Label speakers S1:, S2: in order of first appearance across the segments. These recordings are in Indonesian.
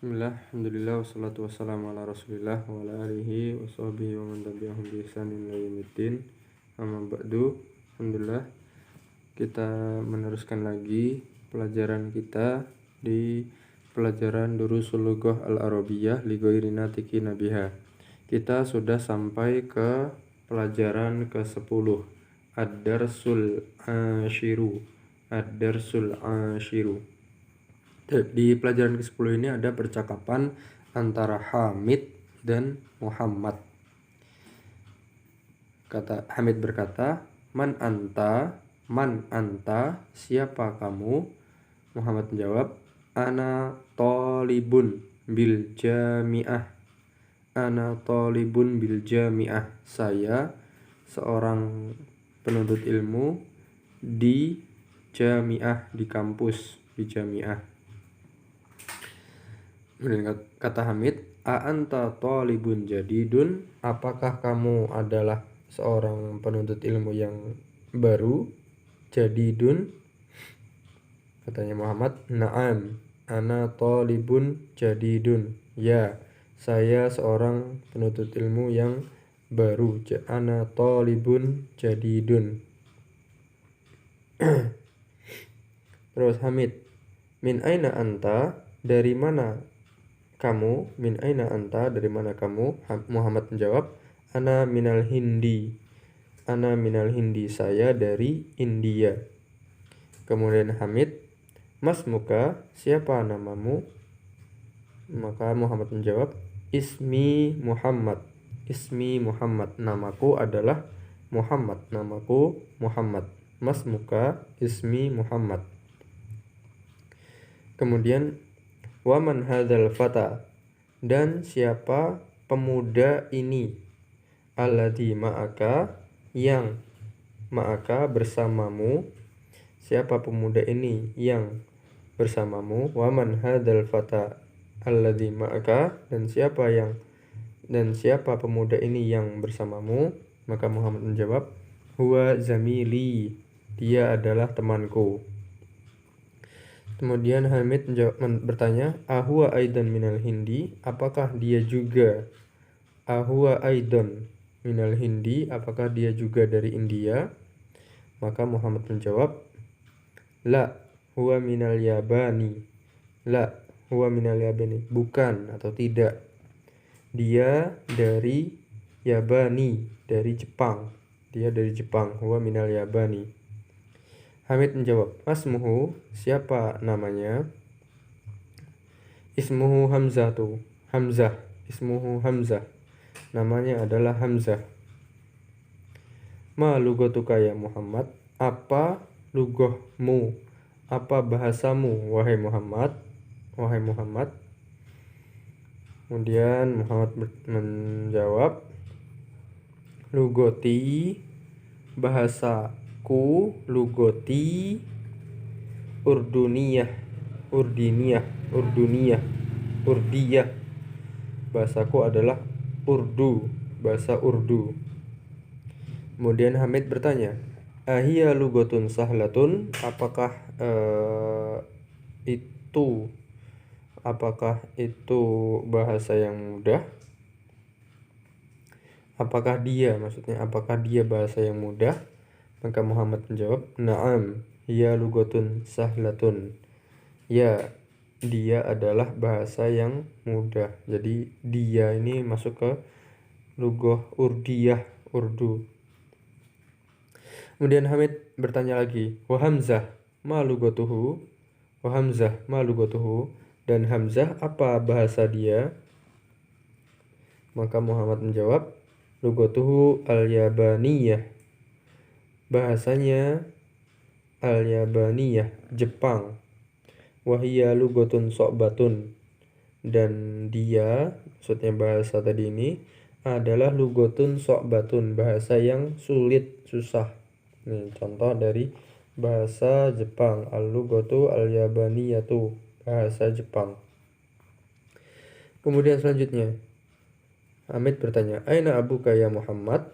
S1: Bismillah, alhamdulillah, wassalatu wassalamu ala rasulillah wa ala alihi wa sahbihi wa man tabi'ahum bi ihsanin ila yaumiddin. Amma ba'du. Alhamdulillah, kita meneruskan lagi pelajaran kita di pelajaran Durusul Lughah Al-Arabiyyah li ghairi natiqina biha. Kita sudah sampai ke pelajaran ke-10, Ad-Darsul Ashiru. Ad-Darsul Ashiru. Di pelajaran ke-10 ini ada percakapan antara Hamid dan Muhammad. Kata Hamid berkata, Man anta, siapa kamu? Muhammad menjawab, Ana talibun bil jami'ah. Ana talibun bil jami'ah. Saya seorang penuntut ilmu di jami'ah, di kampus, di jami'ah. Kemudian kata Hamid, anta talibun jadidun, apakah kamu adalah seorang penuntut ilmu yang baru? Jadidun. Katanya Muhammad, na'am, ana talibun jadidun. Ya, saya seorang penuntut ilmu yang baru. Ana talibun jadidun. Terus Hamid, min aina anta, dari mana kamu? Min aina anta, dari mana kamu? Muhammad menjawab, ana minal hindi. Ana minal hindi, saya dari India. Kemudian Hamid, mas muka, siapa namamu? Maka Muhammad menjawab, ismi Muhammad. Ismi Muhammad, namaku adalah Muhammad. Namaku Muhammad. Mas muka, ismi Muhammad. Kemudian Waman hadzal fata, dan siapa pemuda ini? Alladzi ma'aka, yang ma'aka bersamamu. Siapa pemuda ini yang bersamamu? Waman hadzal fata alladzi ma'aka, dan siapa pemuda ini yang bersamamu? Maka Muhammad menjawab, huwa zamili, dia adalah temanku. Kemudian Hamid bertanya, ahwa aidan minal hindi, apakah dia juga? Ahwa aidan minal hindi, apakah dia juga dari India? Maka Muhammad menjawab, la huwa minal yabani. La huwa minal yabani, bukan atau tidak, dia dari Yabani, dari Jepang. Dia dari Jepang. Huwa minal yabani. Hamid menjawab, asmuhu, siapa namanya? Ismuhu Hamzatu, Hamzah. Ismuhu Hamzah, namanya adalah Hamzah. Ma lughatuka ya Muhammad, apa lughahmu, apa bahasamu wahai Muhammad? Wahai Muhammad. Kemudian Muhammad menjawab, lughati, bahasaku, lughati urduniyah. Bahasaku adalah Urdu, bahasa Urdu. Kemudian Hamid bertanya, ahia lughatun sahlatun, apakah itu bahasa yang mudah? Apakah dia bahasa yang mudah? Maka Muhammad menjawab, na'am, hiya lughatun sahlatun. Ya, dia adalah bahasa yang mudah. Jadi dia ini masuk ke lughah Urdiyah, Urdu. Kemudian Hamid bertanya lagi, wa Hamzah ma lughatuhu? Wa Hamzah ma lughatuhu? Dan Hamzah apa bahasa dia? Maka Muhammad menjawab, lughatuhu al-yabaniyah. Bahasanya al-yabaniyah, Jepang. Wahiyya lughatun so'batun, dan dia, maksudnya bahasa tadi ini adalah lughatun so'batun, bahasa yang sulit, susah. Ini contoh dari bahasa Jepang, al-lughatu al-yabaniyatu, bahasa Jepang. Kemudian selanjutnya Hamid bertanya, aina abuka ya Muhammad?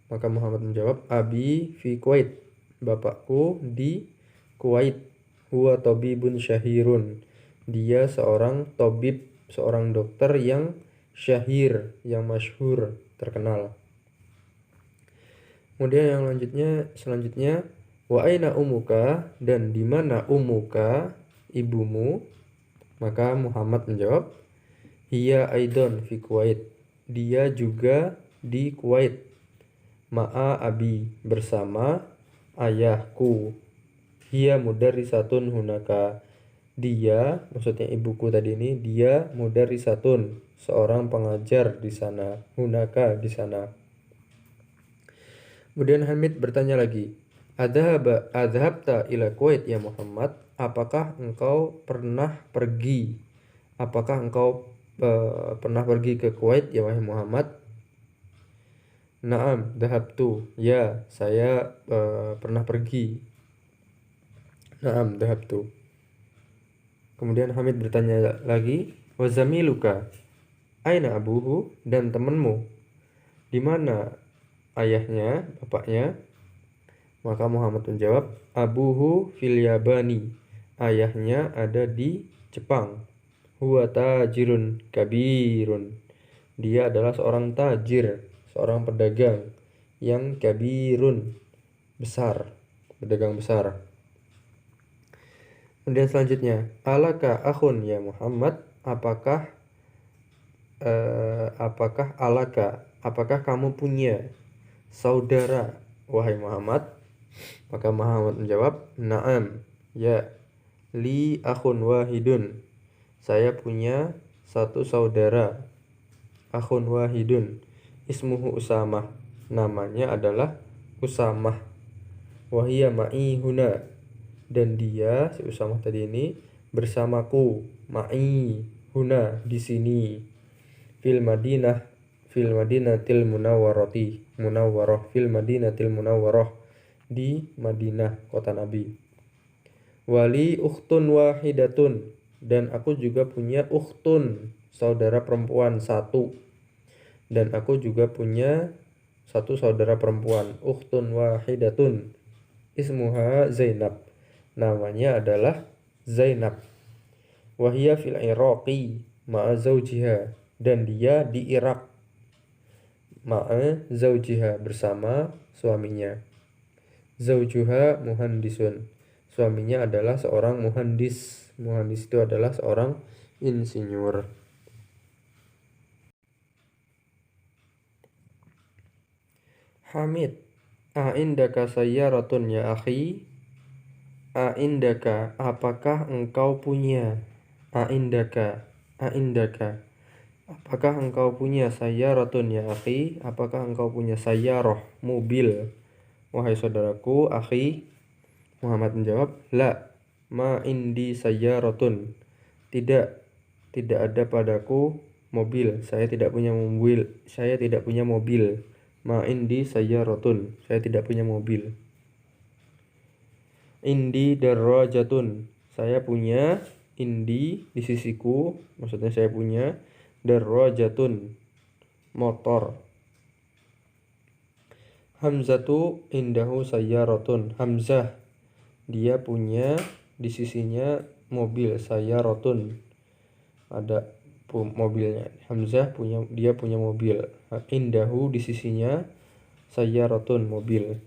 S1: Maka Muhammad menjawab, abi fi Kuwait, bapakku di Kuwait. Huwa tabibun syahirun, dia seorang tabib seorang dokter yang syahir, yang masyhur, terkenal. Kemudian yang selanjutnya wa aina umuka, dan di mana umuka, ibumu? Maka Muhammad menjawab, hiya aidon fi Kuwait, dia juga di Kuwait, ma'a abi, bersama ayahku, hiya mudarrisatun hunaka, dia, maksudnya ibuku tadi ini, dia mudarrisatun, seorang pengajar di sana, hunaka, di sana. Kemudian Hamid bertanya lagi, adhabta ila Kuwait ya Muhammad, apakah engkau pernah pergi ke Kuwait ya wahai Muhammad? Naam, dhahabtu, ya saya pernah pergi. Naam, dhahabtu. Kemudian Hamid bertanya lagi, wa zamiluka aina abuhu, dan temanmu di mana ayahnya, bapaknya? Maka Muhammad menjawab, abuhu fil Yabani, ayahnya ada di Jepang. Huwa tajirun kabirun, dia adalah seorang tajir, seorang pedagang yang kabirun, besar, pedagang besar. Kemudian selanjutnya, alaka akhun ya Muhammad, apakah apakah kamu punya saudara wahai Muhammad? Maka Muhammad menjawab, na'am, ya, li akhun wahidun, saya punya satu saudara, akhun wahidun, ismuhu Usamah, namanya adalah Usamah, wahiyya ma'i huna, dan dia, si Usamah tadi ini, bersamaku, ma'i huna, di sini, fil madinatil munawwarah, fil madinatil munawwarah, di Madinah, kota Nabi. Wali ukhtun wahidatun, dan aku juga punya ukhtun, saudara perempuan satu, dan aku juga punya satu saudara perempuan, ukhtun wahidatun, ismuha Zainab, namanya adalah Zainab. Wahia fil Iraqi ma'a zawjiha, dan dia di Irak, ma'a zawjiha, bersama suaminya. Zawjuha muhandisun, suaminya adalah seorang muhandis. Muhandis itu adalah seorang insinyur. Hamid, a'indaka sayyaratun ya akhi, a'indaka, apakah engkau punya, a'indaka, apakah engkau punya sayyaratun ya akhi, apakah engkau punya sayyarah, mobil, wahai saudaraku, akhi? Muhammad menjawab, la, ma indi sayyaratun, tidak ada padaku mobil, saya tidak punya mobil, ma indi sayyaratun, saya tidak punya mobil. Indi darajatun, saya punya, indi, di sisiku, maksudnya saya punya, darajatun, motor. Hamzatu indahu sayyaratun, Hamzah, dia punya di sisinya mobil, sayyaratun, ada mobilnya. Hamzah dia punya mobil. Indahu, di sisinya, sayyaratun, mobil.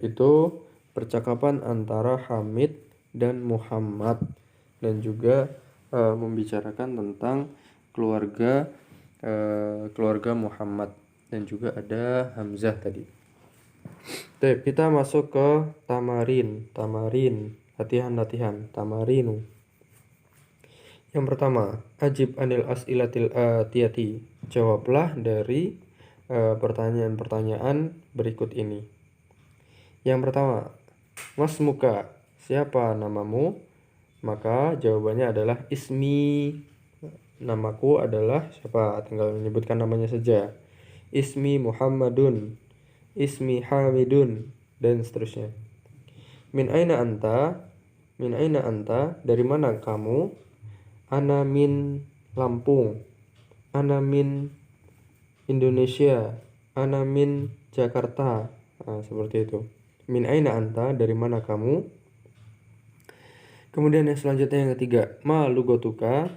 S1: Itu percakapan antara Hamid dan Muhammad, dan juga membicarakan tentang keluarga Muhammad, dan juga ada Hamzah tadi. Kita masuk ke tamarin, latihan, tamarinu. Yang pertama, ajib anil as'ilatil atiyati, jawablah dari pertanyaan-pertanyaan berikut ini. Yang pertama, masmuka, siapa namamu? Maka jawabannya adalah ismi, namaku adalah siapa, tinggal menyebutkan namanya saja. Ismi Muhammadun, ismi Hamidun, dan seterusnya. Min aina anta, dari mana kamu? Ana min Lampung, ana min Indonesia, ana min Jakarta. Seperti itu. Min aina anta, dari mana kamu? Kemudian yang selanjutnya yang ketiga, ma lugotuka,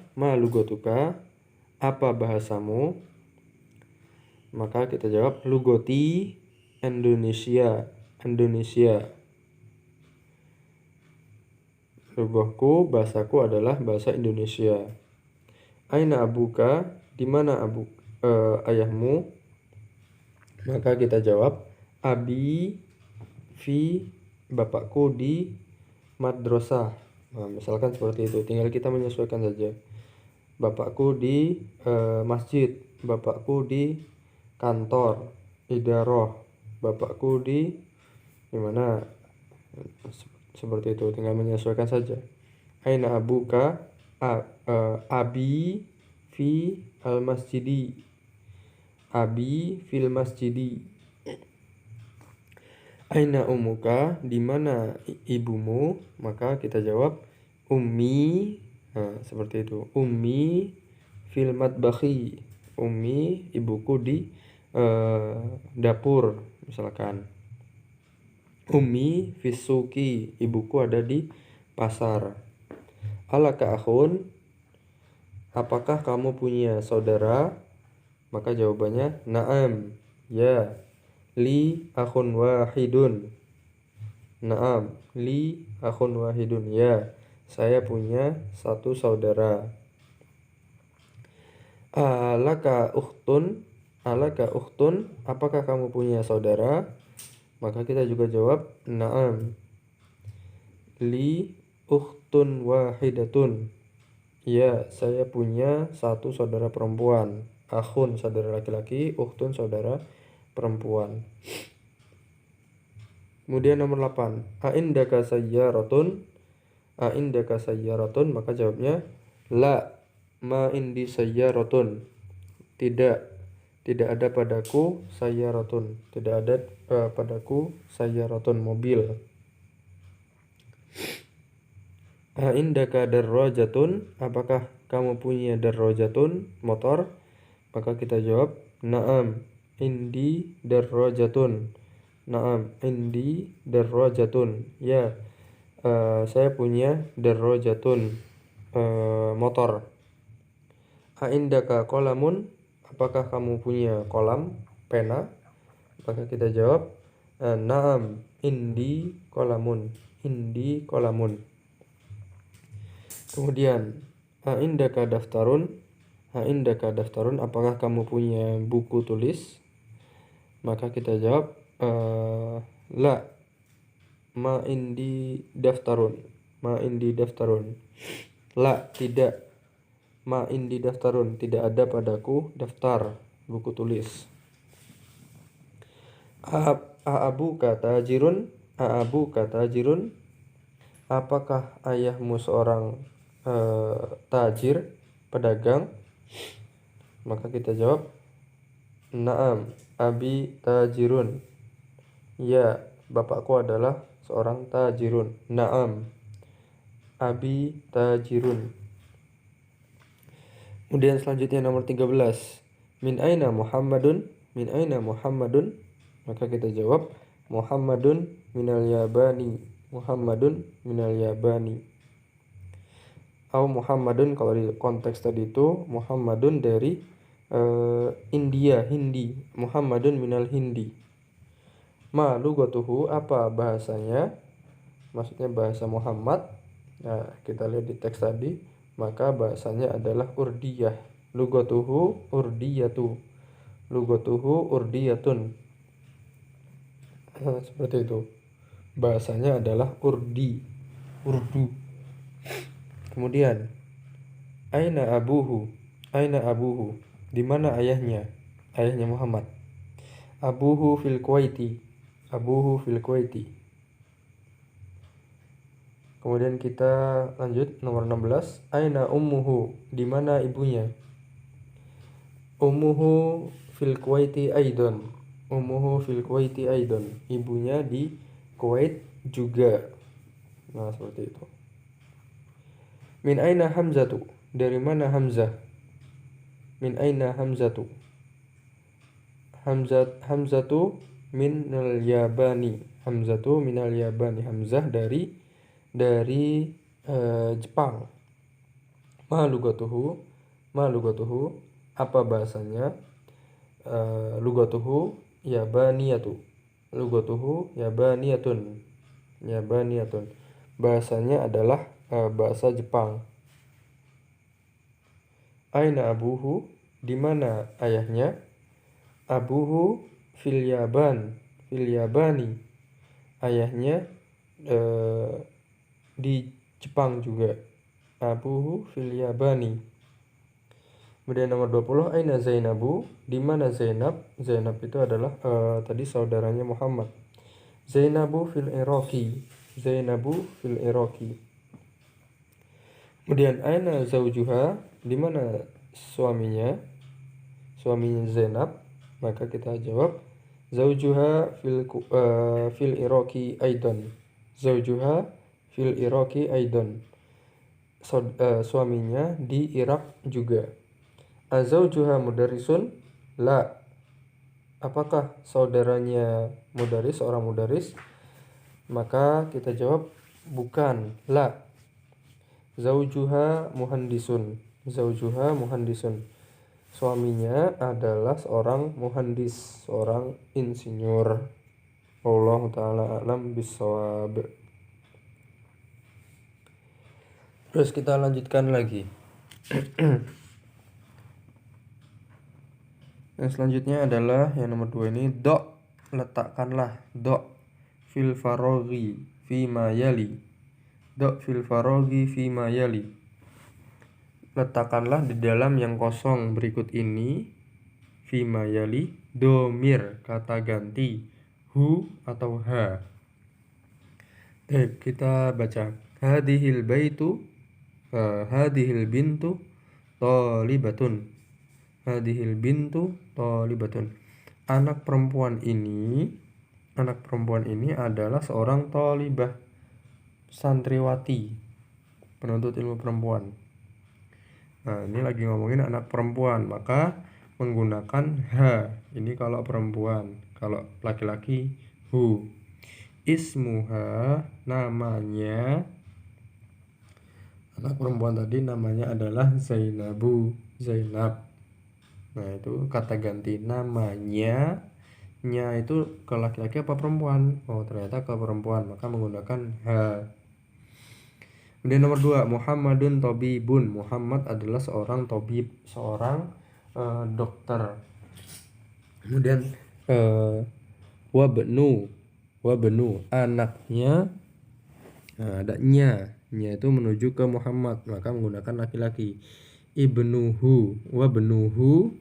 S1: apa bahasamu? Maka kita jawab lugoti Indonesia. Lugohku, bahasaku adalah bahasa Indonesia. Aina abuka, di mana ayahmu? Maka kita jawab abi fi, bapakku di madrasah. Nah, misalkan seperti itu, tinggal kita menyesuaikan saja. Bapakku di masjid, bapakku di kantor, idaroh, bapakku di mana? Seperti itu, tinggal menyesuaikan saja. Aina abuka, abi fi al masjidi, abi fil masjidi. Aina umuka, di mana ibumu? Maka kita jawab ummi. Nah, seperti itu. Ummi fil matbakhi. Ummi, ibuku di dapur, misalkan. Ummi fisuki, ibuku ada di pasar. Alaka akhun, apakah kamu punya saudara? Maka jawabannya na'am, ya. Li akhun wahidun. Na'am, li akhun wahidun, ya. Saya punya satu saudara. Alaka ukhtun, apakah kamu punya saudara? Maka kita juga jawab na'am. Li ukhtun wahidatun. Ya, saya punya satu saudara perempuan. Akhun saudara laki-laki, ukhtun saudara perempuan. Kemudian nomor 8. A'indaka sayyaratun. Maka jawabnya la, ma indi sayyaratun. Tidak ada padaku sayyaratun. Tidak ada padaku sayyaratun, mobil. Indaka darrajatun, apakah kamu punya darrajatun, motor? Maka kita jawab na'am, indi darrajatun. Na'am, indi darrajatun. Ya, saya punya darrajatun, motor. Indaka qalamun, apakah kamu punya kolam, pena? Maka kita jawab na'am, indi qalamun. Kemudian indaka daftarun, apakah kamu punya buku tulis? Maka kita jawab la, ma indi daftarun. La, tidak. Ma indi daftarun, tidak ada padaku daftar buku tulis. Aabu kata jirun, apakah ayahmu seorang tajir, pedagang? Maka kita jawab na'am, abi tajirun. Ya, bapakku adalah seorang tajirun. Na'am, abi tajirun. Kemudian selanjutnya nomor 13. Min aina Muhammadun? Maka kita jawab Muhammadun minal Yabani. Atau Muhammadun, kalau di konteks tadi itu Muhammadun dari India, Hindi. Muhammadun minal Hindi. Ma lugatuhu, apa bahasanya? Maksudnya bahasa Muhammad. Nah, kita lihat di teks tadi, maka bahasanya adalah Urdiyah. Lugatuhu urdiyatun. Seperti itu. Bahasanya adalah Urdu. Kemudian aina abuhu, di mana ayahnya Muhammad? Abuhu fil Kuwaiti. Kemudian kita lanjut nomor 16. Aina ummuhu, di mana ibunya? Ummuhu fil Kuwaiti aidon. Ibunya di Kuwait juga. Nah, seperti itu. Min aina Hamzatu, dari mana Hamzah? Min aina Hamzatu? Hamzatu minal Yabani. Hamzah dari Jepang. Ma lugatuhu apa bahasanya? Lugatuhu yabaniyatu. Lugatuhu yabaniyatun. Bahasanya adalah bahasa Jepang. Aina abuhu, di mana ayahnya? Abuhu fil yabani. Ayahnya di Jepang juga. Abuhu fil yabani. Kemudian nomor 20, aina Zainabu, di mana Zainab? Zainab itu adalah tadi saudaranya Muhammad. Zainabu fil Iraqi. Kemudian aina zaujuha, di mana suaminya? Suaminya Zainab. Maka kita jawab zaujuha fil Iraqi aidan. Zaujuha fil Iraqi aidan. Suaminya di Irak juga. Azaujuha mudarrisun? La. Apakah saudaranya mudaris, seorang mudaris? Maka kita jawab bukan, la. Zaujuha muhandisun. Suaminya adalah seorang muhandis, seorang insinyur. Wallahu ta'ala a'lam bissawab. Terus kita lanjutkan lagi. Yang selanjutnya adalah yang nomor 2 ini, letakkanlah fil faroghi fima yali. Letakkanlah di dalam yang kosong berikut ini, fima yali, domir, kata ganti, hu atau ha. Kita baca. Hadihil bintu talibatun. Anak perempuan ini adalah seorang talibah, santriwati, penuntut ilmu perempuan. Nah, ini lagi ngomongin anak perempuan, maka menggunakan ha. Ini kalau perempuan, kalau laki-laki hu. Ismuha, namanya, anak perempuan tadi namanya adalah Zainab. Nah, itu kata ganti namanya. Nya itu ke laki-laki apa perempuan? Oh, ternyata ke perempuan, maka menggunakan ha. Kemudian nomor 2, Muhammadun tabibun. Muhammad adalah seorang tabib, seorang dokter. Kemudian wabnu, anaknya. Nah, ada nya itu menuju ke Muhammad, maka menggunakan laki-laki. Ibnuhu, wabnuhu,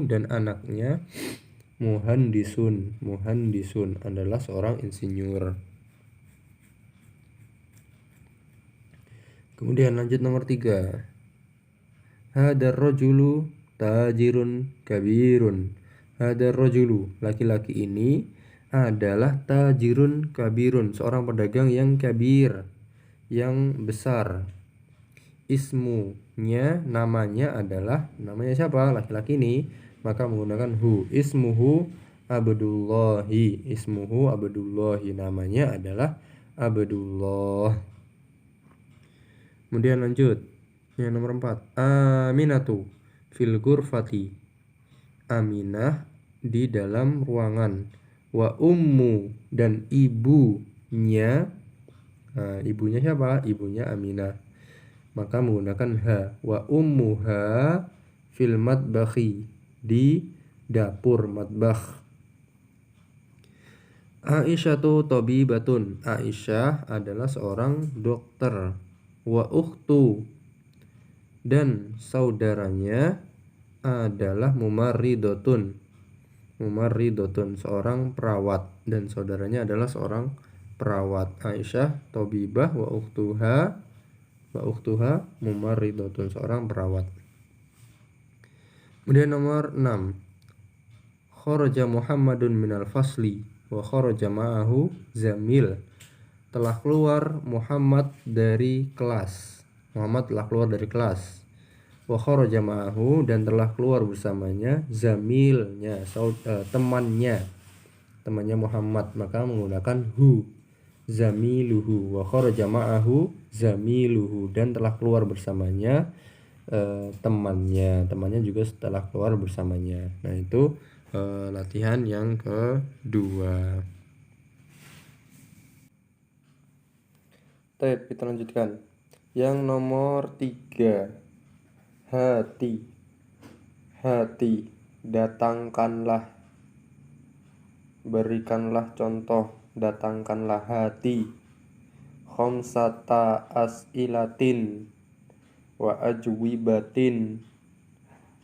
S1: dan anaknya muhandisun adalah seorang insinyur. Kemudian lanjut nomor 3. Hadar rajulu tajirun kabirun. Hadar rajulu, laki-laki ini adalah tajirun kabirun, seorang pedagang yang kabir, yang besar. Ismunya, namanya siapa? Laki-laki ini, maka menggunakan hu. Ismuhu Abdullahi, namanya adalah Abdullah. Kemudian lanjut yang nomor 4, Aminatu fil ghurfati. Aminah di dalam ruangan. Wa ummu, dan ibunya. Ibunya siapa? Ibunya Aminah, maka menggunakan ha. Wa ummuha fil matbakhi, di dapur, matbakh. Aisyatu tabibatun. Aisyah adalah seorang dokter. Wa ukhtu, dan saudaranya adalah mumarridotun, seorang perawat, dan saudaranya adalah seorang perawat. Aisyah tabibah, wa ukhtuha mumarridotun, seorang perawat. Kemudian nomor 6, kharaja Muhammadun minal fasli wa kharaja ma'ahu zamil. Telah keluar Muhammad dari kelas. Wa kharaja ma'ahu, dan telah keluar bersamanya zamilnya, temannya Muhammad, maka menggunakan hu. zamiluhu, wa kharaja ma'ahu zamiluhu, dan telah keluar bersamanya temannya juga setelah keluar bersamanya. Nah itu latihan yang kedua. Kita lanjutkan. Yang nomor 3, hati. Hati, datangkanlah, berikanlah contoh, datangkanlah hati. Khamsata as'ilatin wa ajwibatin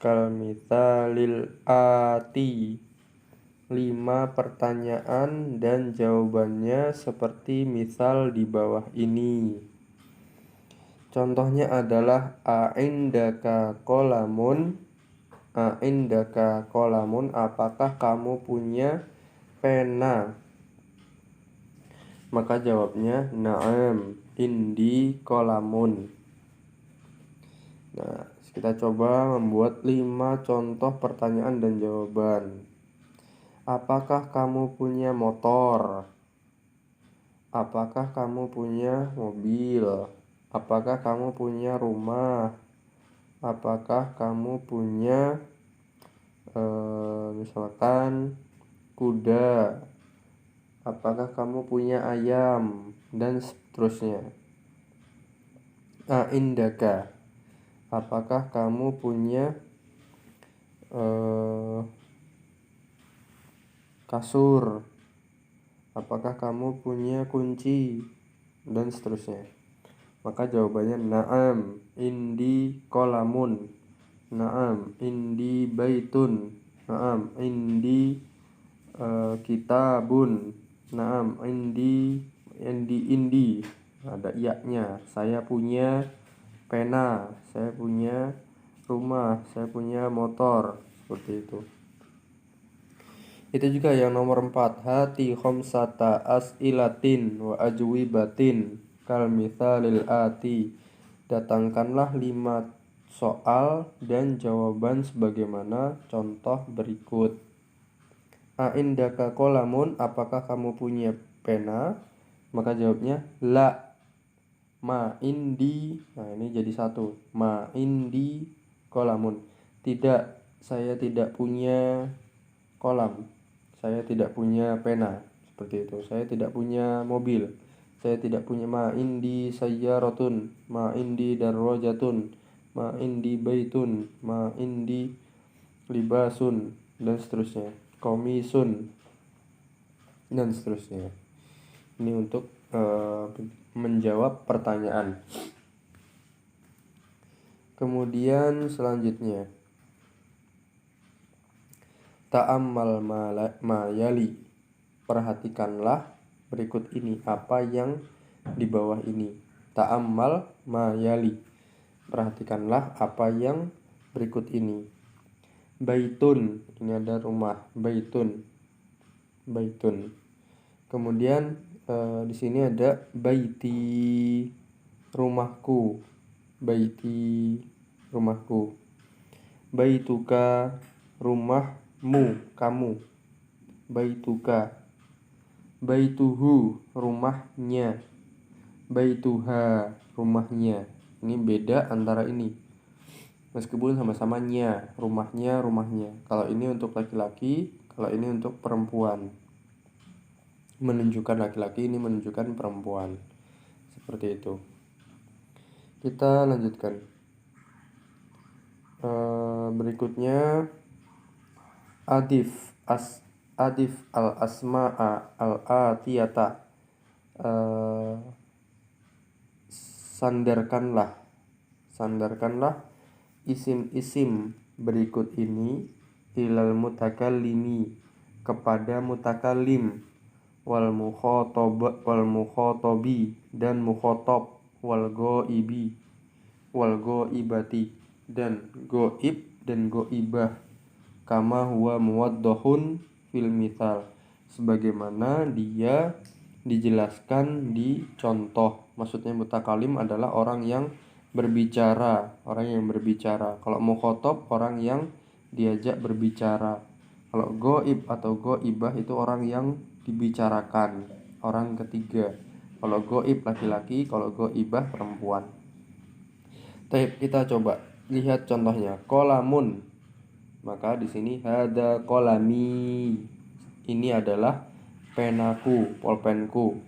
S1: kal mithalil ati. 5 pertanyaan dan jawabannya seperti misal di bawah ini. Contohnya adalah a'indaka qalamun, a'indaka qalamun, apakah kamu punya pena? Maka jawabnya na'am indi qalamun. Nah, kita coba membuat 5 contoh pertanyaan dan jawaban. Apakah kamu punya motor? Apakah kamu punya mobil? Apakah kamu punya rumah? Apakah kamu punya misalkan kuda? Apakah kamu punya ayam? Dan seterusnya. Indaka, apakah kamu punya kasur? Apakah kamu punya kunci? Dan seterusnya. Maka jawabannya na'am indi qalamun, na'am indi baitun, na'am indi kitabun, na'am indi ada iya-nya. Saya punya pena, saya punya rumah, saya punya motor, seperti itu. Itu juga yang nomor 4, hati khamsata as'ilatin wa ajwibatin kal mithalil ati. Datangkanlah 5 soal dan jawaban sebagaimana contoh berikut. A'indaka qalamun, apakah kamu punya pena? Maka jawabnya la. Ma indi, nah ini jadi 1. Ma indi qalamun, tidak, saya tidak punya kolam, saya tidak punya pena, seperti itu. Saya tidak punya mobil, saya tidak punya. Ma indi sayyaratun, ma indi darrajatun, ma indi baitun, ma indi libasun, dan seterusnya. Komisun, dan seterusnya. Ini untuk menjawab pertanyaan. Kemudian selanjutnya, ta'ammal ma yali, perhatikanlah berikut ini, apa yang di bawah ini. Ta'ammal ma yali, perhatikanlah apa yang berikut ini. Baitun, ini ada rumah, baitun. Kemudian di sini ada baiti, rumahku, baiti, rumahku. Baituka, rumahmu, kamu, baituka. Baituhu, rumahnya. Baituha, rumahnya. Ini beda antara ini, meskipun sama-sama nya, rumahnya. Kalau ini untuk laki-laki, kalau ini untuk perempuan. Menunjukkan laki-laki, ini menunjukkan perempuan. Seperti itu. Kita lanjutkan. Berikutnya adif al asma'a al atiyata, sandarkanlah isim-isim berikut ini ilal mutakallimi, kepada mutakallim, wal mukhatabi, dan mukhatab, wal ghaibati, dan goib dan goibah, kama huwa muwaddahun fil mithal, sebagaimana dia dijelaskan di contoh. Maksudnya mutakalim adalah orang yang berbicara. Kalau mukhatab, orang yang diajak berbicara. Kalau goib atau goibah itu orang yang dibicarakan, orang ketiga. Kalau goib laki-laki, kalau goibah perempuan. Baik, kita coba lihat contohnya. Qalamun. Maka di sini hada qalami. Ini adalah penaku, pulpenku.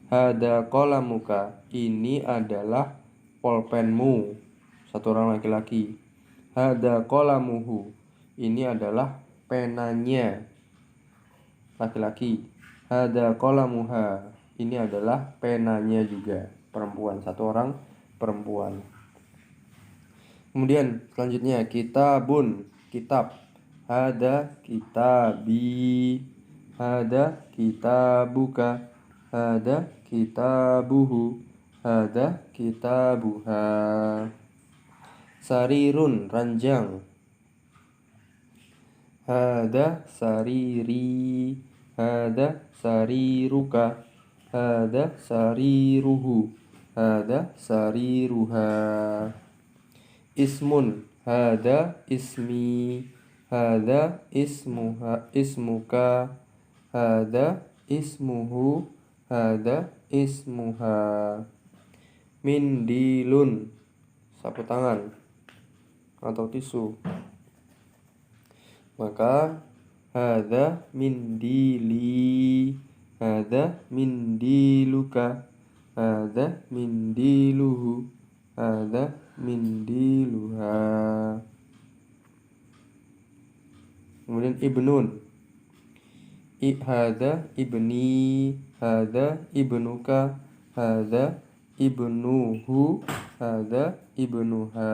S1: Hada qalamuka. Ini adalah pulpenmu. Satu orang laki-laki. Hada qalamuhu. Ini adalah penanya, laki-laki. Hada qalamuha. Ini adalah penanya juga, perempuan. Satu orang perempuan. Kemudian selanjutnya kitabun, kitab. Hada kitabi. Hada kitabuka. Hada kitabuhu. Hada kitabuha. Sarirun, ranjang. Hada sariri. Hada sariruka. Hada sariruhu. Hada sariruha. Ismun, hada ismi. Hada ismuka. Hada ismuhu. Hada ismuha. Mindilun, sapu tangan atau tisu. Maka hada mindili. Hada mindiluka. Hada mindiluhu. Hada mindiluha. Kemudian ibnun. Hada ibni. Hada ibnuka. Hada ibnuhu. Hada ibnuha.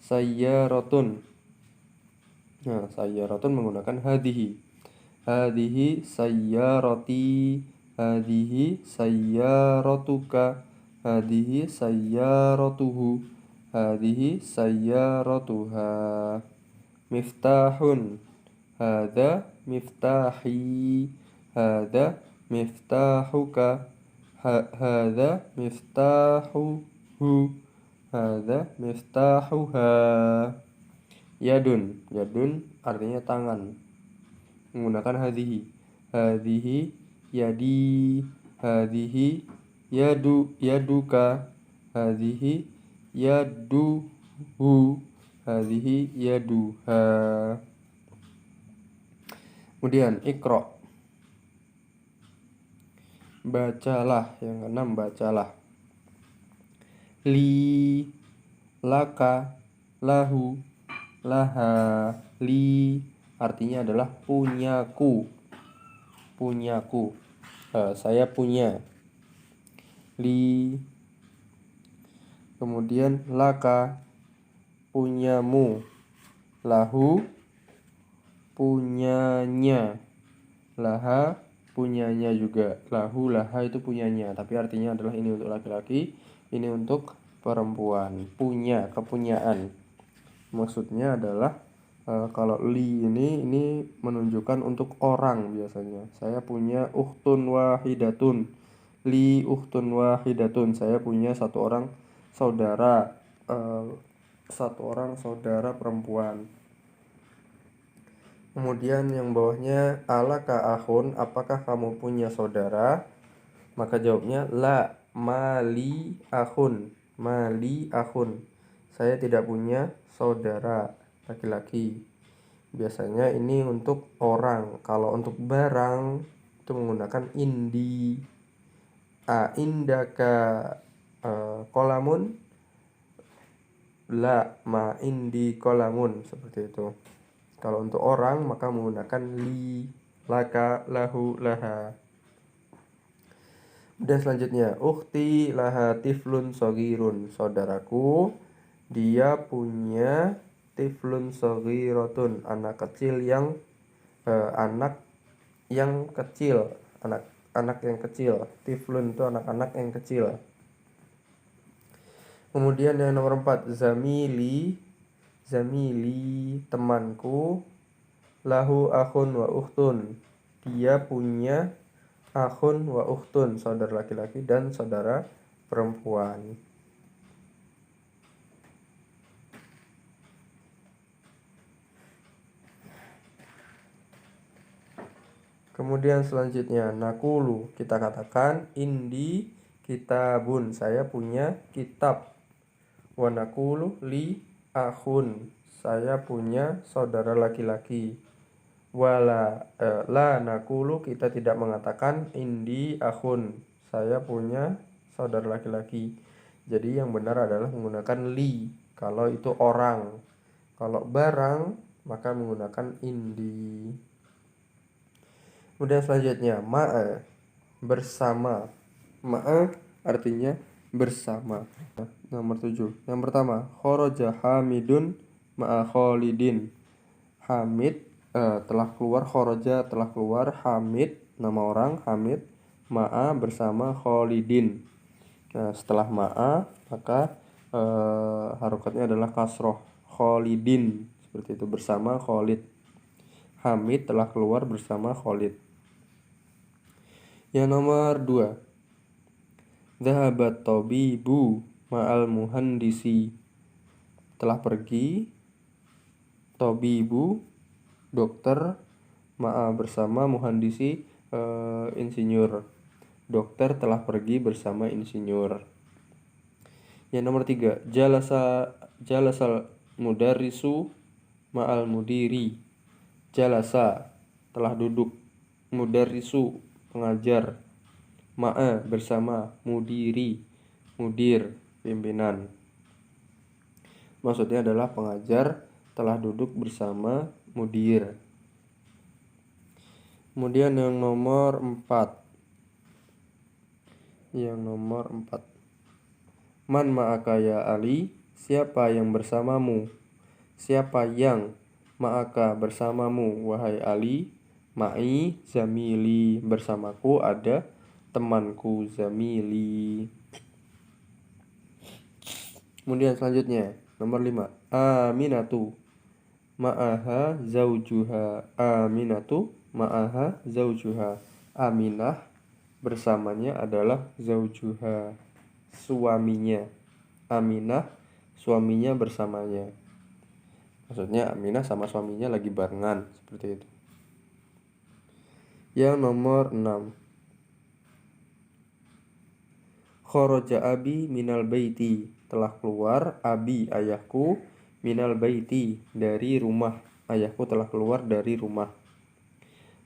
S1: Sayyaratun. Nah, sayyaratun menggunakan hadihi. Hadihi sayyarati. Hadihi sayyaratuka. Hadihi sayyaratuhu. Hadihi sayyaratuha. Miftahun. Hada miftahi. Hada miftahuka. Hada miftahuhu. Hada miftahuha. Yadun. Yadun artinya tangan, menggunakan hadihi. Hadihi yadi. Hadihi yaduka. Hadihi yaduhu. Hadihi yaduha. Kemudian ikra, bacalah. Yang keenam, bacalah. Li, laka, lahu, laha. Li artinya adalah punyaku. Punyaku. Saya punya. Li. Kemudian laka, punyamu. Lahu, punyanya. Laha, punyanya juga. Lahu, laha itu punyanya, tapi artinya adalah ini untuk laki-laki, ini untuk perempuan. Punya, kepunyaan. Maksudnya adalah kalau li ini menunjukkan untuk orang biasanya. Saya punya ukhtun wahidatun. Li ukhtun wahidatun. Saya punya satu orang saudara. Satu orang saudara perempuan. Kemudian yang bawahnya, alaka akhun, apakah kamu punya saudara? Maka jawabnya la, mali akhun. Mali akhun. Saya tidak punya saudara laki-laki. Biasanya ini untuk orang. Kalau untuk barang itu menggunakan indi. Indaka kolamun. La, ma indi kolamun. Seperti itu. Kalau untuk orang maka menggunakan li, laka, lahu, laha. Dan selanjutnya, ukhti laha tiflun shogirun. Saudaraku, dia punya tiflun shogiratun, anak kecil yang anak yang kecil, anak yang kecil. Tiflun itu anak-anak yang kecil. Kemudian yang nomor 4, zamili, temanku. Lahu akhun wa ukhtun, dia punya akhun wa ukhtun, saudara laki-laki dan saudara perempuan. Kemudian selanjutnya nakulu, kita katakan indi kitabun, saya punya kitab. Wa nakulu li akhun, saya punya saudara laki-laki. La nakulu, kita tidak mengatakan indi akhun, saya punya saudara laki-laki. Jadi yang benar adalah menggunakan li kalau itu orang. Kalau barang maka menggunakan indi. Kemudian selanjutnya ma'a, bersama. Ma'a artinya bersama. Nomor 7. Yang pertama, kharaja Hamidun ma'a Khalidin. Hamid telah keluar, kharaja telah keluar, Hamid nama orang Hamid, ma'a bersama Khalidin. Nah, setelah ma'a maka harokatnya adalah kasroh, Khalidin, seperti itu, bersama Khalid. Hamid telah keluar bersama Khalid. Yang nomor 2, Dhahabat tabibu ma'al muhandisi. Telah pergi tabibu, dokter, ma'a bersama muhandisi, insinyur. Dokter telah pergi bersama insinyur. Yang nomor 3, jalasal mudarrisu ma'al mudiri. Jalasa telah duduk, mudarrisu pengajar, ma'a bersama mudiri, mudir pimpinan. Maksudnya adalah pengajar telah duduk bersama mudir. Kemudian yang nomor 4. Man ma'aka ya Ali, siapa yang bersamamu? Siapa yang ma'aka bersamamu wahai Ali? Ma'i zamili, bersamaku ada temanku zamili. Kemudian selanjutnya nomor 5, Aminatu ma'aha zaujuha. Aminatu ma'aha zaujuha. Aminah bersamanya adalah zaujuha, suaminya. Aminah suaminya bersamanya. Maksudnya Aminah sama suaminya lagi barengan, seperti itu. Yang nomor 6, kharaja abi minal baiti, telah keluar abi ayahku, minal baiti dari rumah, ayahku telah keluar dari rumah.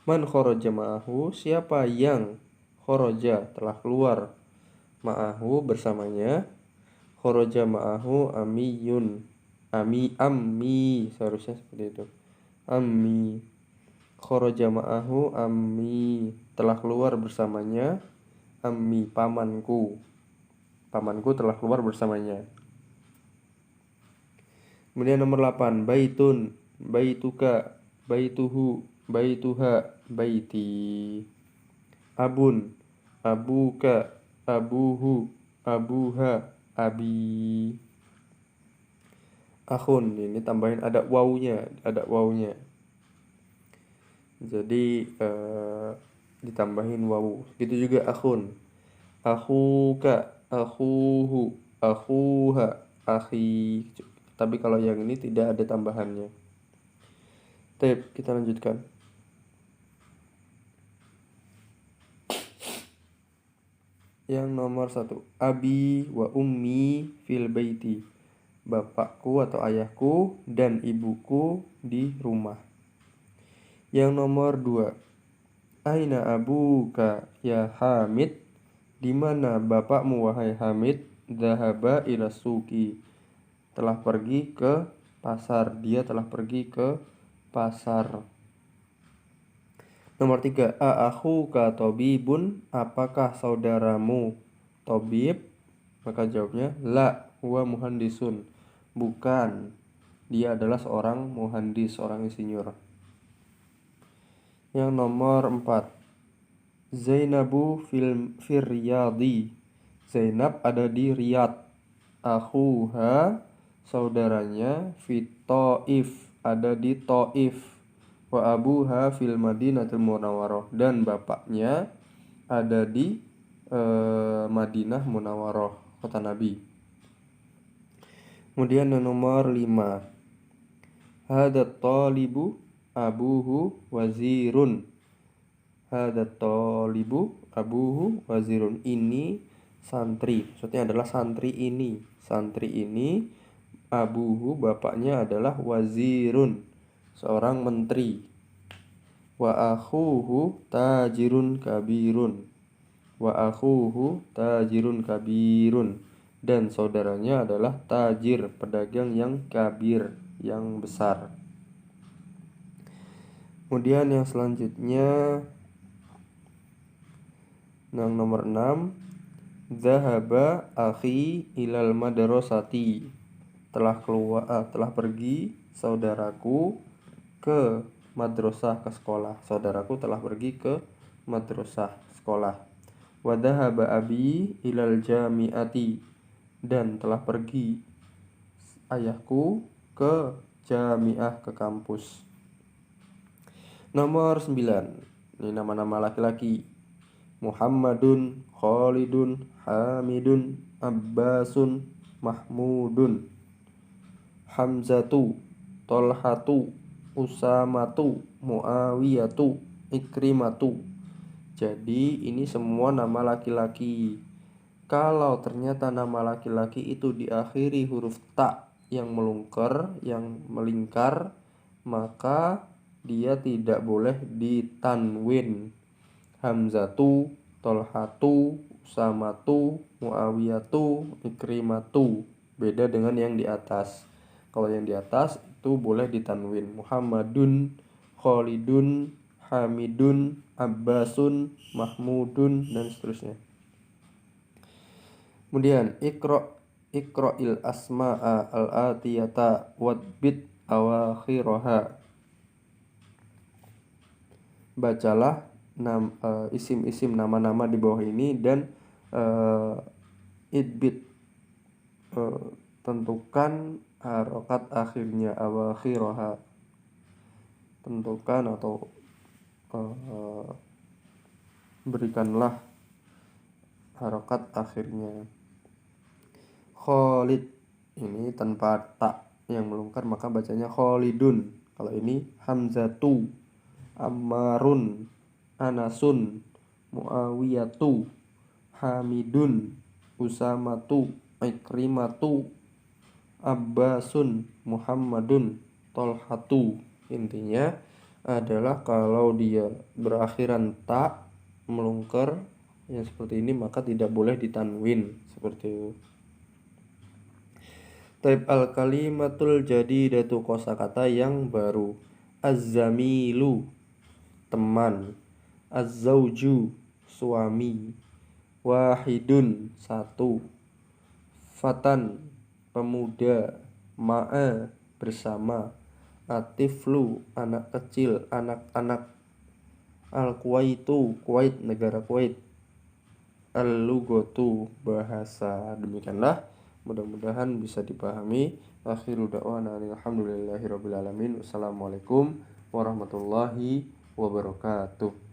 S1: Man kharaja ma'ahu, siapa yang kharaja telah keluar, ma'ahu bersamanya. Kharaja ma'ahu amiyun, ammi seharusnya seperti itu, ammi. Kharaja ma'ahu ammi, telah keluar bersamanya, ammi pamanku, pamanku telah keluar bersamanya. Kemudian nomor 8, baitun, baituka, baituhu, baituha, baiti. Abun, abuka, abuhu, abuha, abi. Akhun, ini tambahin ada wawunya, jadi ditambahin wawu. Gitu juga akhun, akhuka, akhuhu, akhuha, akhi. Tapi kalau yang ini tidak ada tambahannya. Baik, kita lanjutkan. Yang nomor 1, abi wa ummi fil baiti. Bapakku atau ayahku dan ibuku di rumah. Yang nomor 2, aina abuka ya Hamid, di mana bapakmu wahai Hamid? Dhahaba ila suki, telah pergi ke pasar, dia telah pergi ke pasar. Nomor 3, akhuka tabibun, apakah saudaramu tabib? Maka jawabnya la huwa muhandisun, bukan, dia adalah seorang muhandis, seorang insinyur. Yang nomor 4, Zainabu fir riyadi, Zainab ada di Riyadh. Akhuha, saudaranya, fit Taif, ada di Taif. Wa abuha fil Madinatul Munawwarah, dan bapaknya ada di Madinah Munawwarah, kota Nabi. Kemudian yang nomor 5, hadat talibu abuhu wazirun. Hadat tolibu abuhu wazirun. Ini santri, maksudnya adalah santri ini. Santri ini abuhu, bapaknya adalah wazirun, seorang menteri. Wa akhuhu tajirun kabirun. Wa akhuhu tajirun kabirun. Dan saudaranya adalah tajir, pedagang yang kabir, yang besar. Kemudian yang selanjutnya, yang nomor 6, Zahaba akhi ilal madrasati. Telah pergi saudaraku ke madrasah, ke sekolah. Saudaraku telah pergi ke madrasah, sekolah. Wa dhahaba abi ilal jami'ati. Dan telah pergi ayahku ke jami'ah, ke kampus. Nomor 9. Ini nama-nama laki-laki. Muhammadun, Khalidun, Hamidun, Abbasun, Mahmudun, Hamzatu, Tolhatu, Usamatu, Muawiyatu, Ikrimatu. Jadi ini semua nama laki-laki. Kalau ternyata nama laki-laki itu diakhiri huruf ta yang melingkar, maka dia tidak boleh ditanwin. Hamzatu, Tolhatu, Usamatu, Muawiyatu, Ikrimatu. Beda dengan yang di atas. Kalau yang di atas itu boleh ditanwin. Muhammadun, Khalidun, Hamidun, Abbasun, Mahmudun, dan seterusnya. Kemudian Iqra'il asma'a al-atiyata wadbit awakhiraha. Bacalah isim-isim nama-nama di bawah ini dan idbit, tentukan harokat akhirnya, awakhiraha. Tentukan atau berikanlah harokat akhirnya. Khalid, ini tanpa tak yang melingkar maka bacanya Khalidun. Kalau ini Hamzatu, Ammarun, Anasun, Muawiyatu, Hamidun, Usamatu, Ikrimatu, Abbasun, Muhammadun, Tolhatu. Intinya adalah kalau dia berakhiran tak melingkar yang seperti ini maka tidak boleh ditanwin seperti itu. Taib al-kalimatul jadidatu, kosakata yang baru. Az-zamilu, teman. Az-zawju, suami. Wahidun, satu. Fatan, pemuda. Ma'a, bersama. Atiflu, anak kecil, anak-anak. Al-Kuwaitu, Kuwait, negara Kuwait. Al-lugatu, bahasa. Demikianlah, mudah-mudahan bisa dipahami. Akhiru da'wana alhamdulillahirabbil alamin. Wassalamualaikum warahmatullahi wabarakatuh.